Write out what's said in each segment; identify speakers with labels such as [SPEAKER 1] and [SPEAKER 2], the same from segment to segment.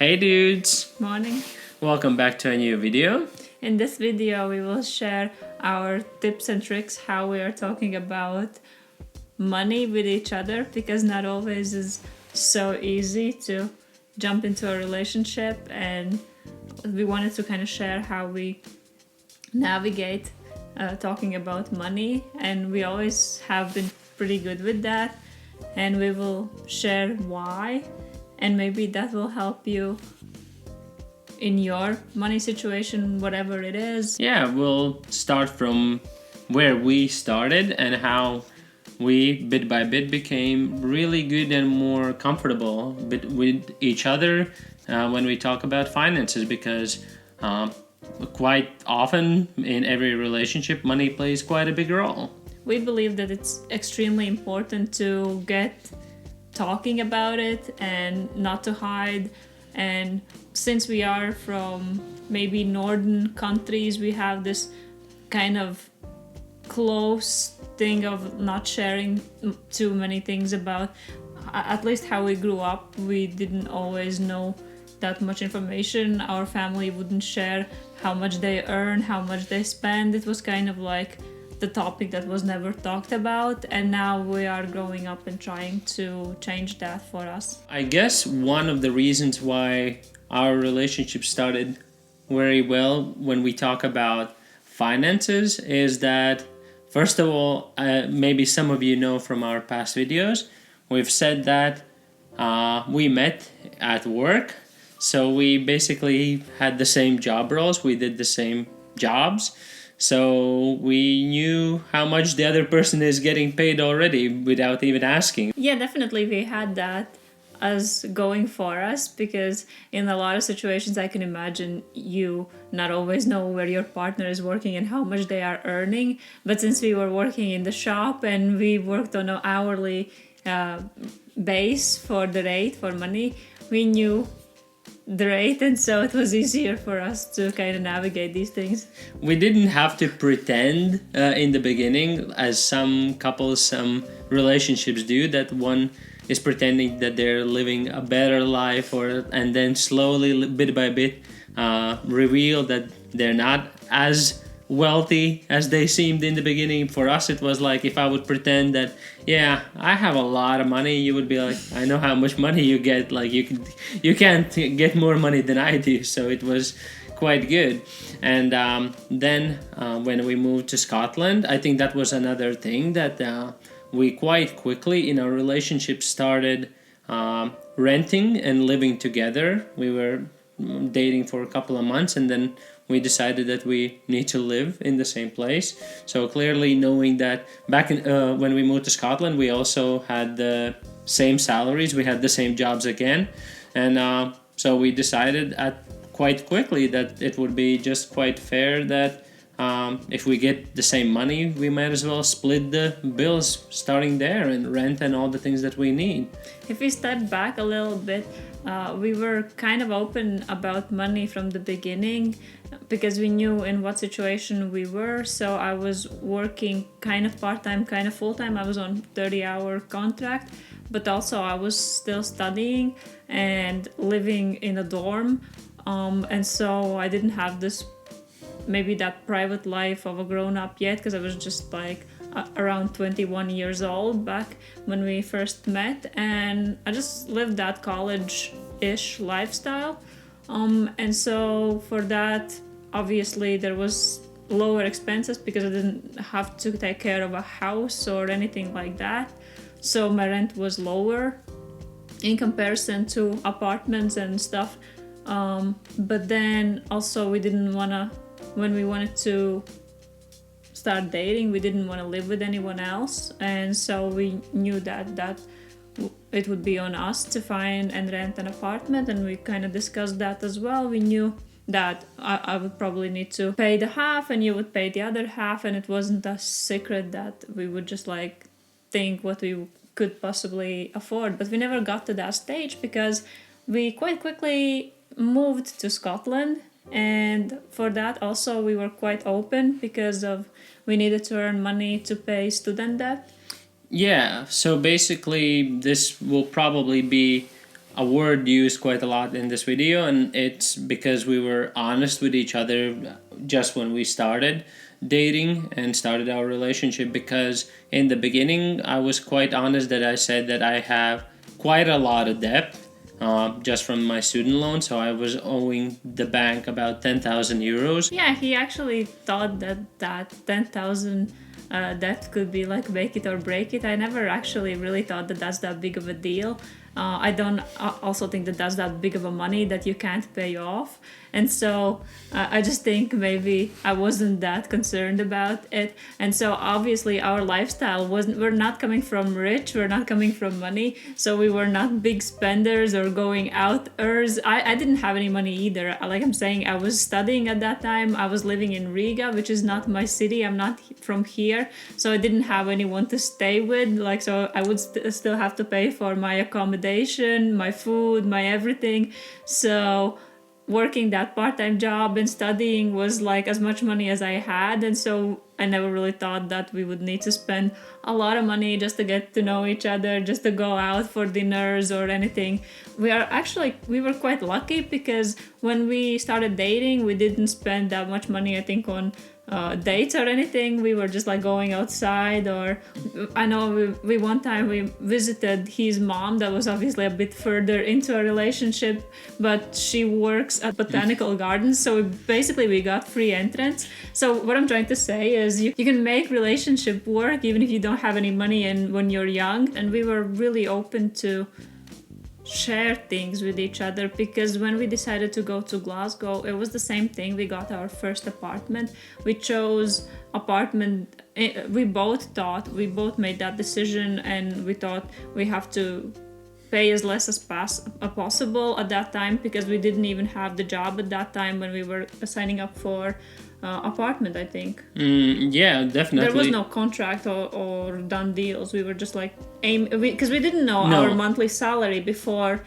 [SPEAKER 1] Hey dudes!
[SPEAKER 2] Morning.
[SPEAKER 1] Welcome back to a new video.
[SPEAKER 2] In this video, we will share our tips and tricks how we are talking about money with each other, because not always is so easy to jump into a relationship, and we wanted to kind of share how we navigate talking about money, and we always have been pretty good with that, and we will share why, and maybe that will help you in your money situation, whatever it is.
[SPEAKER 1] Yeah, we'll start from where we started and how we bit by bit became really good and more comfortable with each other when we talk about finances, because quite often in every relationship money plays quite a big role.
[SPEAKER 2] We believe that it's extremely important to get talking about it and not to hide. And since we are from maybe northern countries, we have this kind of close thing of not sharing too many things about, at least how we grew up. We didn't always know that much information. Our family wouldn't share how much they earn, how much they spend. It was kind of like the topic that was never talked about, and now we are growing up and trying to change that for us.
[SPEAKER 1] I guess one of the reasons why our relationship started very well when we talk about finances is that, first of all, maybe some of you know from our past videos, we've said that we met at work. So we basically had the same job roles, we did the same jobs. So we knew how much the other person is getting paid already without even asking.
[SPEAKER 2] Yeah, definitely we had that as going for us, because in a lot of situations I can imagine you not always know where your partner is working and how much they are earning. But since we were working in the shop and we worked on an hourly base for the rate for money, we knew the rate, and so it was easier for us to kind of navigate these things.
[SPEAKER 1] We didn't have to pretend in the beginning, as some couples, some relationships do, that one is pretending that they're living a better life, and then slowly, bit by bit, reveal that they're not as wealthy as they seemed in the beginning. For us, it was like, if I would pretend that, yeah, I have a lot of money, you would be like, I know how much money you get, like you can't get more money than I do. So it was quite good. And then when we moved to Scotland, I think that was another thing that we quite quickly in our relationship started renting and living together. We were dating for a couple of months, and then we decided that we need to live in the same place. So clearly knowing that back in, when we moved to Scotland, we also had the same salaries, we had the same jobs again. And so we decided quite quickly that it would be just quite fair that if we get the same money, we might as well split the bills starting there, and rent and all the things that we need.
[SPEAKER 2] If we step back a little bit, we were kind of open about money from the beginning, because we knew in what situation we were. So I was working kind of part-time, kind of full-time. I was on 30-hour contract, but also I was still studying and living in a dorm. And so I didn't have this, maybe that private life of a grown-up yet, because I was just like around 21 years old back when we first met, and I just lived that college-ish lifestyle. And so for that, obviously there was lower expenses because I didn't have to take care of a house or anything like that. So my rent was lower in comparison to apartments and stuff. But then also we didn't want to, when we wanted to start dating, we didn't want to live with anyone else, and so we knew that it would be on us to find and rent an apartment, and we kind of discussed that as well. We knew that I would probably need to pay the half and you would pay the other half, and it wasn't a secret that we would just like think what we could possibly afford. But we never got to that stage because we quite quickly moved to Scotland, and for that also we were quite open because of we needed to earn money to pay student debt.
[SPEAKER 1] Yeah, so basically this will probably be a word used quite a lot in this video, and it's because we were honest with each other just when we started dating and started our relationship. Because in the beginning, I was quite honest that I said that I have quite a lot of debt just from my student loan. So I was owing the bank about 10,000 euros.
[SPEAKER 2] Yeah, he actually thought that 10,000 debt could be like make it or break it. I never actually really thought that that's that big of a deal. I don't also think that that's that big of a money that you can't pay off. And so I just think maybe I wasn't that concerned about it. And so obviously our lifestyle we're not coming from rich, we're not coming from money. So we were not big spenders or going outers. I didn't have any money either. Like I'm saying, I was studying at that time. I was living in Riga, which is not my city. I'm not from here. So I didn't have anyone to stay with. Like, so I would still have to pay for my accommodation, my food, my everything. So working that part-time job and studying was like as much money as I had, and so I never really thought that we would need to spend a lot of money just to get to know each other, just to go out for dinners or anything. We were quite lucky because when we started dating, we didn't spend that much money, I think, on dates or anything. We were just like going outside, or I know we one time we visited his mom that was obviously a bit further into a relationship, but she works at botanical gardens, so basically we got free entrance. So what I'm trying to say is you can make relationship work even if you don't have any money and when you're young. And we were really open to share things with each other, because when we decided to go to Glasgow, it was the same thing. We got our first apartment. We chose apartment. We both made that decision, and we thought we have to pay as less as possible at that time, because we didn't even have the job at that time when we were signing up for apartment, I think.
[SPEAKER 1] Yeah, definitely.
[SPEAKER 2] There was no contract or done deals. We were just like because we didn't know our monthly salary before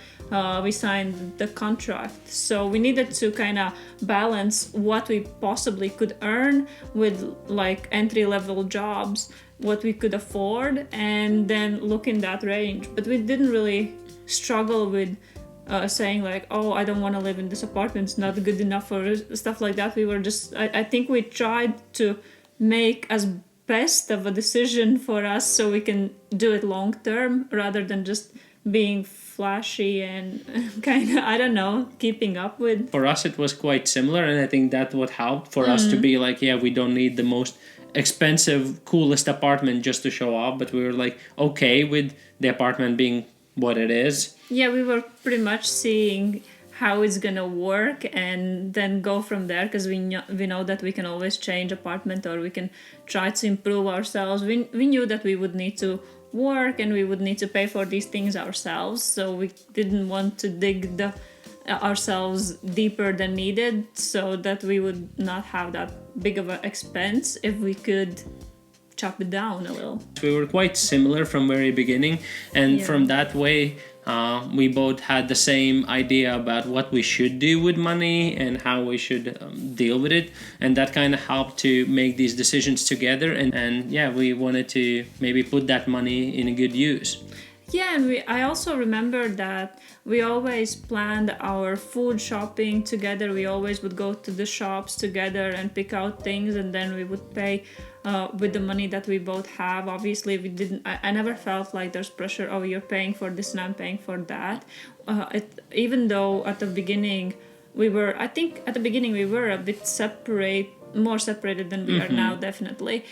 [SPEAKER 2] we signed the contract. So we needed to kind of balance what we possibly could earn with like entry-level jobs, what we could afford, and then look in that range. But we didn't really struggle with saying like, oh, I don't want to live in this apartment, it's not good enough, or stuff like that. We were just, I think we tried to make as best of a decision for us so we can do it long term, rather than just being flashy and kind of, I don't know, keeping up with.
[SPEAKER 1] For us it was quite similar, and I think that what helped for us to be like, yeah, we don't need the most expensive, coolest apartment just to show off, but we were like okay with the apartment being what it is.
[SPEAKER 2] Yeah, we were pretty much seeing how it's gonna work and then go from there, because we know that we can always change apartment, or we can try to improve ourselves. We knew that we would need to work and we would need to pay for these things ourselves, so we didn't want to dig ourselves deeper than needed, so that we would not have that big of an expense if we could chop it down a little.
[SPEAKER 1] We were quite similar from very beginning, and from that way we both had the same idea about what we should do with money and how we should deal with it, and that kind of helped to make these decisions together. And yeah, we wanted to maybe put that money in a good use.
[SPEAKER 2] Yeah, and I also remember that we always planned our food shopping together. We always would go to the shops together and pick out things, and then we would pay with the money that we both have. Obviously, we didn't. I never felt like there's pressure. Oh, you're paying for this and I'm paying for that. Even though at the beginning we were, I think at the beginning we were a bit more separated than we are now. Definitely,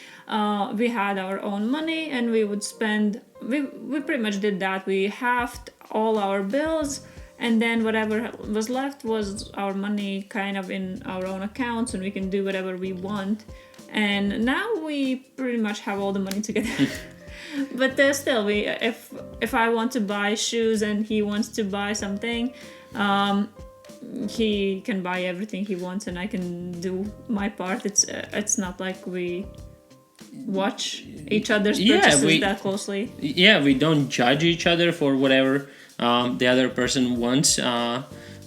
[SPEAKER 2] we had our own money and we would spend. We pretty much did that. We halved all our bills, and then whatever was left was our money, kind of in our own accounts, and we can do whatever we want. And now we pretty much have all the money together. But still, if I want to buy shoes and he wants to buy something, he can buy everything he wants and I can do my part. It's not like we watch each other's purchases that closely.
[SPEAKER 1] Yeah, we don't judge each other for whatever the other person wants.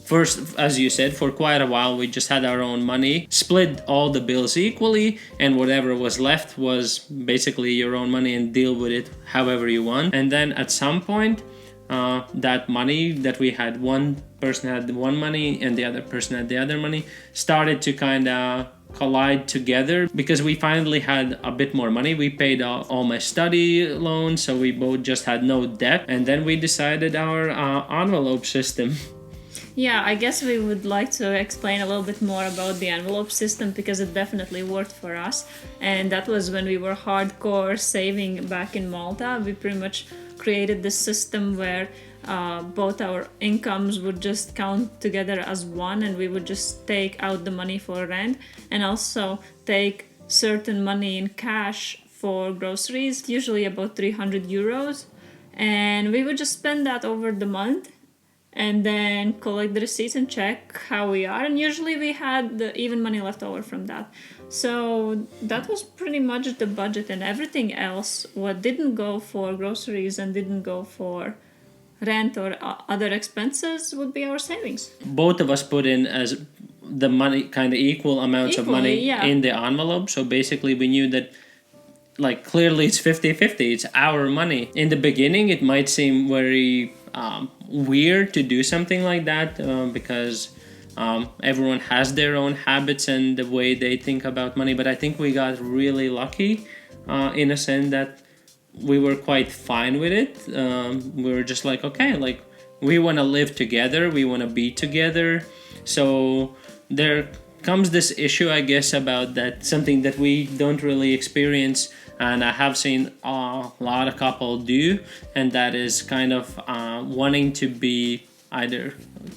[SPEAKER 1] First, as you said, for quite a while we just had our own money, split all the bills equally, and whatever was left was basically your own money and deal with it however you want. And then at some point that money that we had, one person had one money and the other person had the other money, started to kind of collide together because we finally had a bit more money. We paid all my study loans, so we both just had no debt, and then we decided our envelope system.
[SPEAKER 2] Yeah, I guess we would like to explain a little bit more about the envelope system because it definitely worked for us. And that was when we were hardcore saving back in Malta. We pretty much created this system where both our incomes would just count together as one, and we would just take out the money for rent and also take certain money in cash for groceries, usually about 300 euros. And we would just spend that over the month and then collect the receipts and check how we are. And usually we had the even money left over from that. So that was pretty much the budget, and everything else, what didn't go for groceries and didn't go for rent or other expenses, would be our savings.
[SPEAKER 1] Both of us put in as the money, kind of equal amounts of money in the envelope. So basically we knew that, like, clearly it's 50-50. It's our money. In the beginning, it might seem very weird to do something like that because everyone has their own habits and the way they think about money. But I think we got really lucky in a sense that we were quite fine with it. We were just like, okay, like, we want to live together. We want to be together. So there comes this issue, I guess, about that, something that we don't really experience, and I have seen a lot of couples do, and that is kind of wanting to be either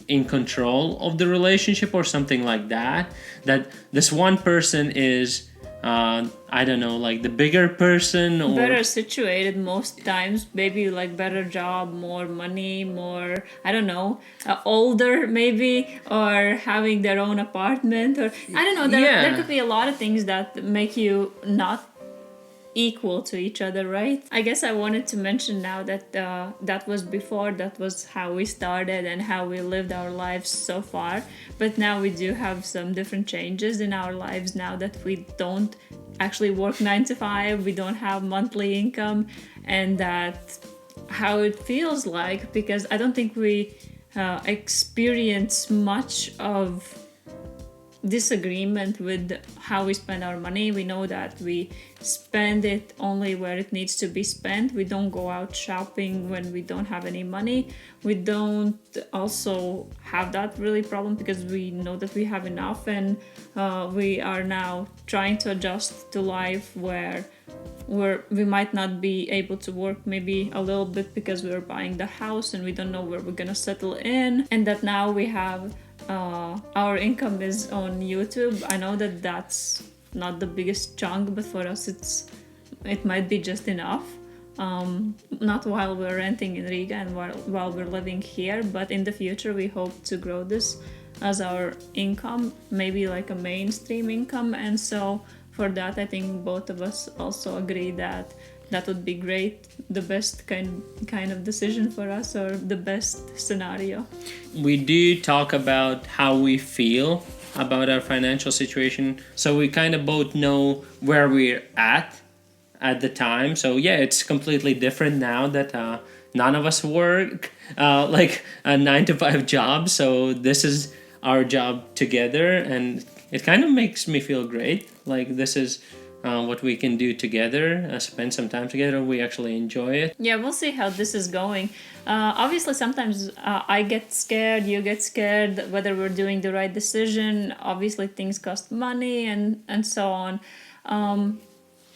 [SPEAKER 1] in control of the relationship or something like that. That this one person is, I don't know, like the bigger person or
[SPEAKER 2] better situated most times, maybe like better job, more money, more, I don't know, older maybe, or having their own apartment, or I don't know, there could be a lot of things that make you not equal to each other, right? I guess I wanted to mention now that that was before, that was how we started and how we lived our lives so far. But now we do have some different changes in our lives now that we don't actually work 9 to 5, we don't have monthly income, and that how it feels like, because I don't think we experience much of disagreement with how we spend our money. We know that we spend it only where it needs to be spent. We don't go out shopping when we don't have any money. We don't also have that really problem because we know that we have enough, and we are now trying to adjust to life where we might not be able to work maybe a little bit because we're buying the house and we don't know where we're gonna settle in, and that now we have our income is on YouTube. I know that that's not the biggest chunk, but for us it might be just enough. Not while we're renting in Riga and while we're living here, but in the future we hope to grow this as our income, maybe like a mainstream income. And so for that, I think both of us also agree that that would be great, the best kind of decision for us, or the best scenario.
[SPEAKER 1] We do talk about how we feel about our financial situation, so we kind of both know where we're at the time. So yeah, it's completely different now that none of us work like a 9 to 5 job, so this is our job together, and it kind of makes me feel great. Like, this is what we can do together, spend some time together. We actually enjoy it.
[SPEAKER 2] Yeah, we'll see how this is going. Obviously, sometimes I get scared, you get scared, whether we're doing the right decision. Obviously, things cost money and so on.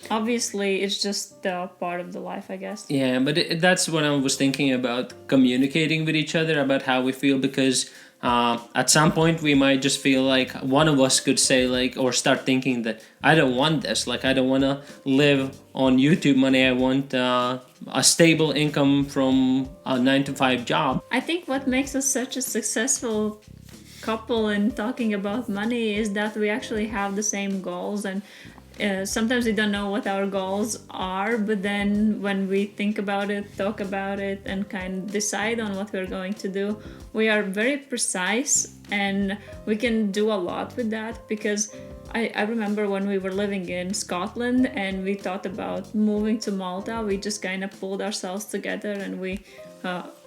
[SPEAKER 2] Obviously, it's just part of the life, I guess.
[SPEAKER 1] Yeah, but that's what I was thinking about, communicating with each other about how we feel, because at some point we might just feel like one of us could say, like, or start thinking that I don't want this, like, I don't want to live on YouTube money. I want a stable income from a 9 to 5 job.
[SPEAKER 2] I think what makes us such a successful couple in talking about money is that we actually have the same goals, and sometimes we don't know what our goals are, but then when we think about it, talk about it, and kind of decide on what we're going to do, we are very precise, and we can do a lot with that. Because I remember when we were living in Scotland and we thought about moving to Malta, we just kind of pulled ourselves together and we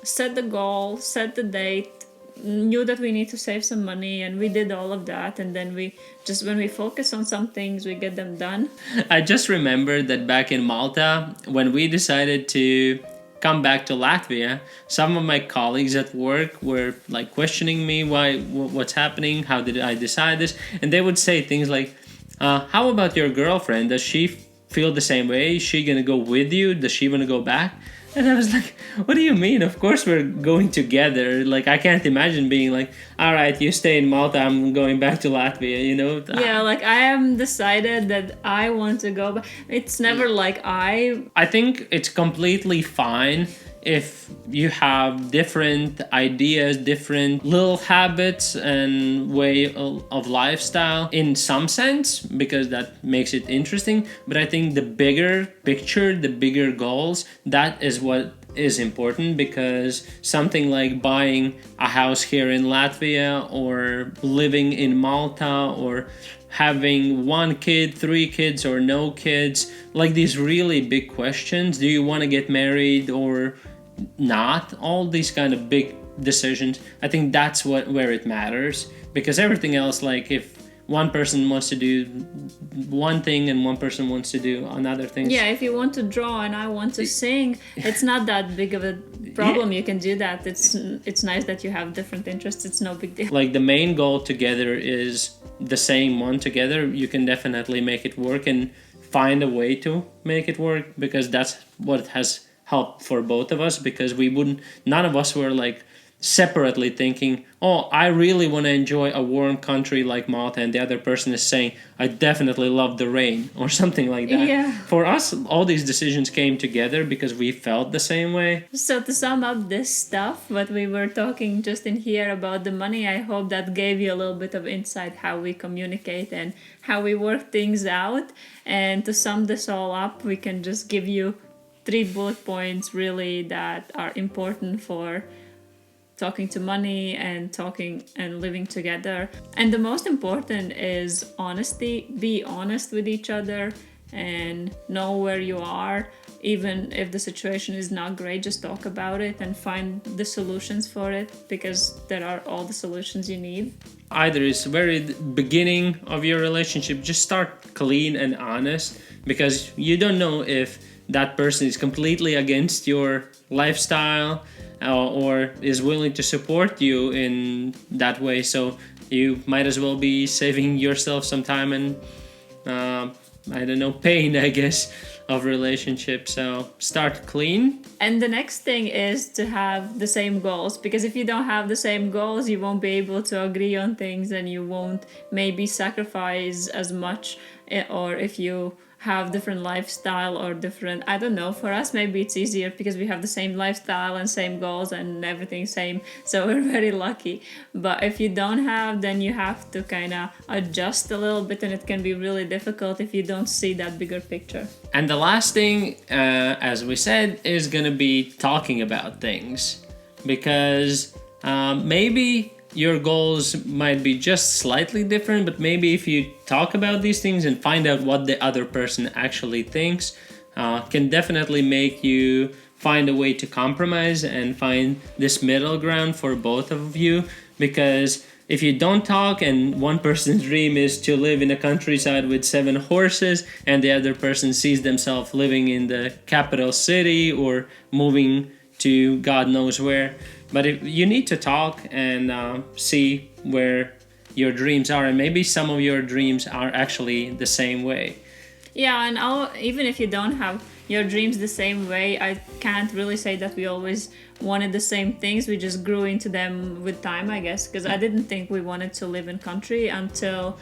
[SPEAKER 2] set the goal, set the date, knew that we need to save some money, and we did all of that. And then we just, when we focus on some things, we get them done.
[SPEAKER 1] I just remembered that back in Malta, when we decided to come back to Latvia, some of my colleagues at work were like questioning me, what's happening, how did I decide this, and they would say things like, how about your girlfriend, does she feel the same way, is she gonna go with you, does she want to go back? And I was like, what do you mean? Of course we're going together. Like, I can't imagine being like, all right, you stay in Malta, I'm going back to Latvia, you know?
[SPEAKER 2] Yeah, like I am decided that I want to go, but it's never like I
[SPEAKER 1] think it's completely fine if you have different ideas, different little habits and way of lifestyle in some sense, because that makes it interesting. But I think the bigger picture, the bigger goals, that is what is important, because something like buying a house here in Latvia or living in Malta or having 1 kid, 3 kids, or no kids, like these really big questions. Do you want to get married or not? All these kind of big decisions, I think that's where it matters, because everything else, like if one person wants to do one thing and one person wants to do another thing.
[SPEAKER 2] Yeah, if you want to draw and I want to sing, it's not that big of a problem.
[SPEAKER 1] Yeah.
[SPEAKER 2] You can do that. It's nice that you have different interests. It's no big deal.
[SPEAKER 1] Like the main goal together is the same one together. You can definitely make it work and find a way to make it work, because that's what has helped for both of us, because none of us were like separately thinking, oh, I really want to enjoy a warm country like Malta, and the other person is saying, I definitely love the rain, or something like that.
[SPEAKER 2] Yeah.
[SPEAKER 1] For us, all these decisions came together because we felt the same way.
[SPEAKER 2] So to sum up this stuff, what we were talking just in here about the money, I hope that gave you a little bit of insight how we communicate and how we work things out. And to sum this all up, we can just give you 3 bullet points really that are important for talking to money and talking and living together. And the most important is honesty. Be honest with each other and know where you are. Even if the situation is not great, just talk about it and find the solutions for it, because there are all the solutions you need.
[SPEAKER 1] Either it's very beginning of your relationship, just start clean and honest, because you don't know if that person is completely against your lifestyle or is willing to support you in that way. So you might as well be saving yourself some time and pain, I guess, of relationship. So start clean.
[SPEAKER 2] And the next thing is to have the same goals, because if you don't have the same goals, you won't be able to agree on things and you won't maybe sacrifice as much. Or if you have different lifestyle or different, I don't know, for us maybe it's easier because we have the same lifestyle and same goals and everything same, so we're very lucky. But if you don't have, then you have to kind of adjust a little bit, and it can be really difficult if you don't see that bigger picture.
[SPEAKER 1] And the last thing, as we said, is gonna be talking about things, because maybe your goals might be just slightly different, but maybe if you talk about these things and find out what the other person actually thinks, can definitely make you find a way to compromise and find this middle ground for both of you. Because if you don't talk and one person's dream is to live in a countryside with 7 horses and the other person sees themselves living in the capital city or moving to God knows where. But if you need to talk and see where your dreams are, and maybe some of your dreams are actually the same way.
[SPEAKER 2] Yeah, and even if you don't have your dreams the same way, I can't really say that we always wanted the same things. We just grew into them with time, I guess, because I didn't think we wanted to live in country until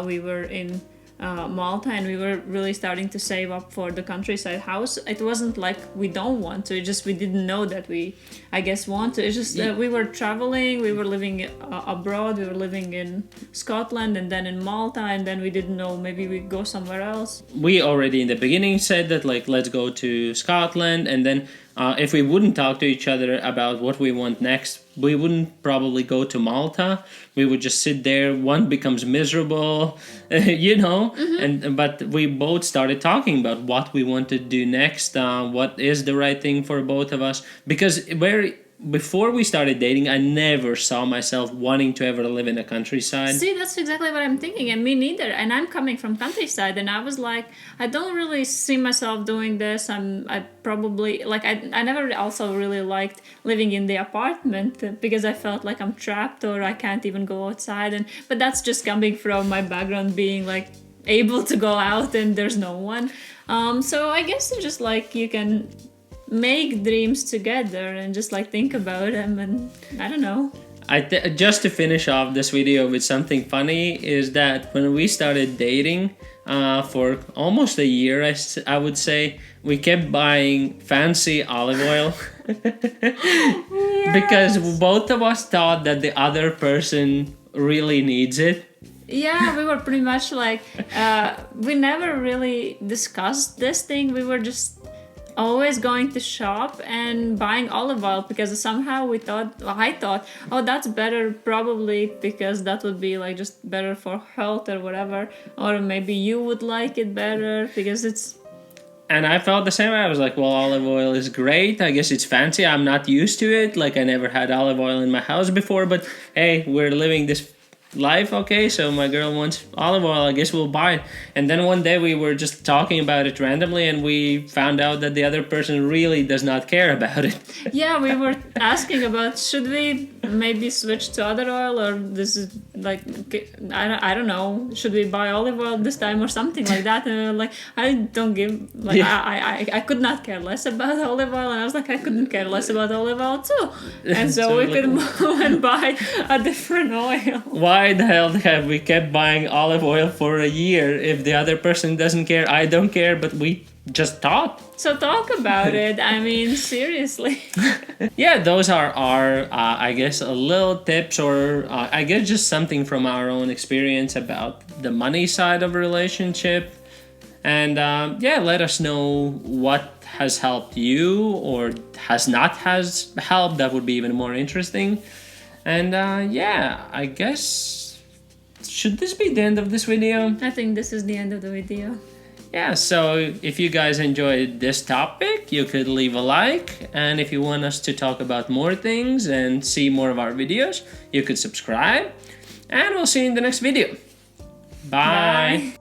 [SPEAKER 2] we were in Malta, and we were really starting to save up for the countryside house. It wasn't like we don't want to, it's just we didn't know that we, I guess, want to. It's just we were traveling, we were living abroad, we were living in Scotland and then in Malta, and then we didn't know, maybe we'd go somewhere else.
[SPEAKER 1] We already in the beginning said that, like, let's go to Scotland, and then if we wouldn't talk to each other about what we want next, we wouldn't probably go to Malta. We would just sit there. One becomes miserable, Mm-hmm. But we both started talking about what we want to do next, what is the right thing for both of us. Because before we started dating, I never saw myself wanting to ever live in the countryside.
[SPEAKER 2] See, that's exactly what I'm thinking, and me neither. And I'm coming from countryside, and I was like, I don't really see myself doing this. I probably like I never also really liked living in the apartment because I felt like I'm trapped or I can't even go outside. But that's just coming from my background being like able to go out and there's no one. So I guess it's just like you can make dreams together and just like think about them, and I don't know.
[SPEAKER 1] Just to finish off this video with something funny is that when we started dating for almost a year, I would say, we kept buying fancy olive oil because both of us thought that the other person really needs it.
[SPEAKER 2] Yeah, we were pretty much like, we never really discussed this thing. We were just always going to shop and buying olive oil because somehow I thought, oh, that's better probably because that would be like just better for health or whatever, or maybe you would like it better because it's.
[SPEAKER 1] And I felt the same way. I was like, well, olive oil is great. I guess it's fancy. I'm not used to it. Like, I never had olive oil in my house before, but hey, we're living this life, okay, so my girl wants olive oil, I guess we'll buy it. And then one day we were just talking about it randomly and we found out that the other person really does not care about it.
[SPEAKER 2] Yeah, we were asking about, should we maybe switch to other oil, or this is like, I don't know, should we buy olive oil this time or something like that. And we were like, I don't give, like, yeah. I could not care less about olive oil, and I was like, I couldn't care less about olive oil too. And so we could move and buy a different oil.
[SPEAKER 1] Why the hell have we kept buying olive oil for a year if the other person doesn't care? I don't care, but we just thought.
[SPEAKER 2] So talk about it. I mean, seriously.
[SPEAKER 1] Yeah, those are our, I guess, a little tips, or I guess just something from our own experience about the money side of a relationship. And yeah, let us know what has helped you or has helped. That would be even more interesting. And yeah, I guess, should this be the end of this video?
[SPEAKER 2] I think this is the end of the video.
[SPEAKER 1] Yeah, so if you guys enjoyed this topic, you could leave a like. And if you want us to talk about more things and see more of our videos, you could subscribe. And we'll see you in the next video. Bye.